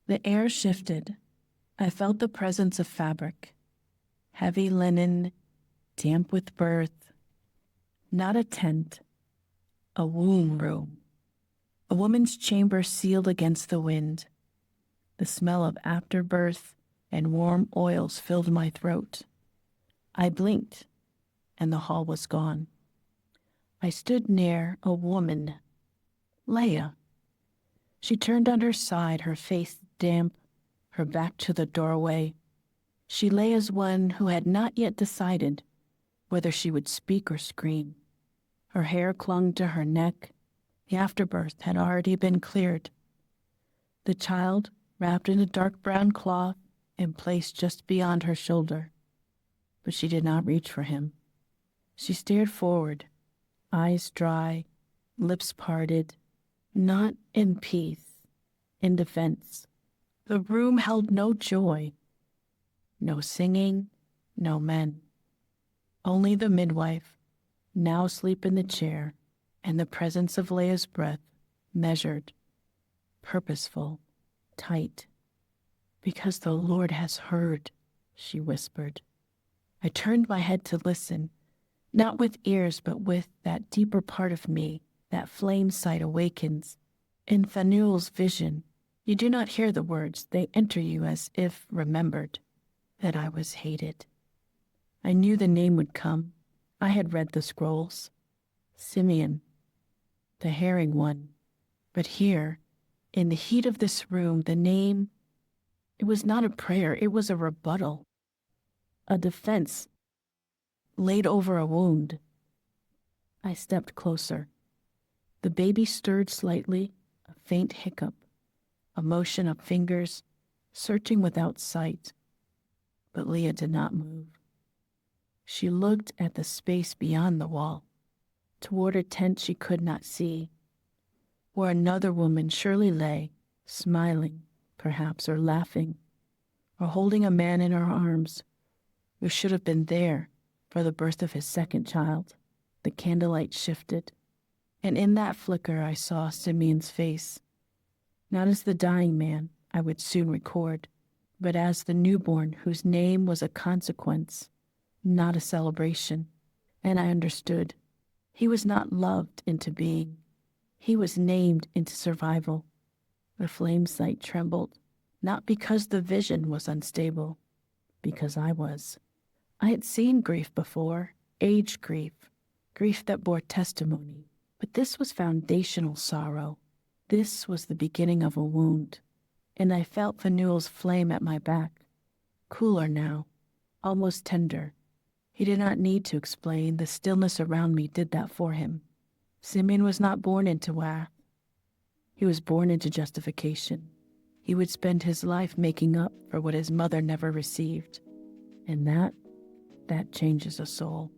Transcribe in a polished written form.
The air shifted. I felt the presence of fabric, heavy linen, damp with birth. Not a tent, a womb room. A woman's chamber sealed against the wind. The smell of afterbirth and warm oils filled my throat. I blinked, and the hall was gone. I stood near a woman, Leah. She turned on her side, her face damp, her back to the doorway. She lay as one who had not yet decided whether she would speak or scream. Her hair clung to her neck. The afterbirth had already been cleared. The child, wrapped in a dark brown cloth and placed just beyond her shoulder. But she did not reach for him. She stared forward, eyes dry, lips parted, not in peace, in defense. The room held no joy, no singing, no men. Only the midwife, now asleep in the chair, and the presence of Leah's breath, measured, purposeful, tight. "Because the Lord has heard," she whispered. I turned my head to listen, not with ears, but with that deeper part of me, that flame sight awakens. In Phanuel's vision, you do not hear the words, they enter you as if remembered, that I was hated. I knew the name would come. I had read the scrolls. Simeon, the herring one. But here, in the heat of this room, the name, it was not a prayer, it was a rebuttal, a defense laid over a wound. I stepped closer. The baby stirred slightly, a faint hiccup, a motion of fingers, searching without sight. But Leah did not move. She looked at the space beyond the wall, toward a tent she could not see, where another woman surely lay, smiling, perhaps, or laughing, or holding a man in her arms who should have been there for the birth of his second child. The candlelight shifted, and in that flicker I saw Simeon's face, not as the dying man I would soon record, but as the newborn whose name was a consequence, not a celebration. And I understood. He was not loved into being. He was named into survival. The flame sight trembled, not because the vision was unstable, because I was. I had seen grief before, aged grief, grief that bore testimony. But this was foundational sorrow. This was the beginning of a wound. And I felt Phanuel's flame at my back, cooler now, almost tender. He did not need to explain. The stillness around me did that for him. Simeon was not born into wrath. He was born into justification. He would spend his life making up for what his mother never received. And that changes a soul.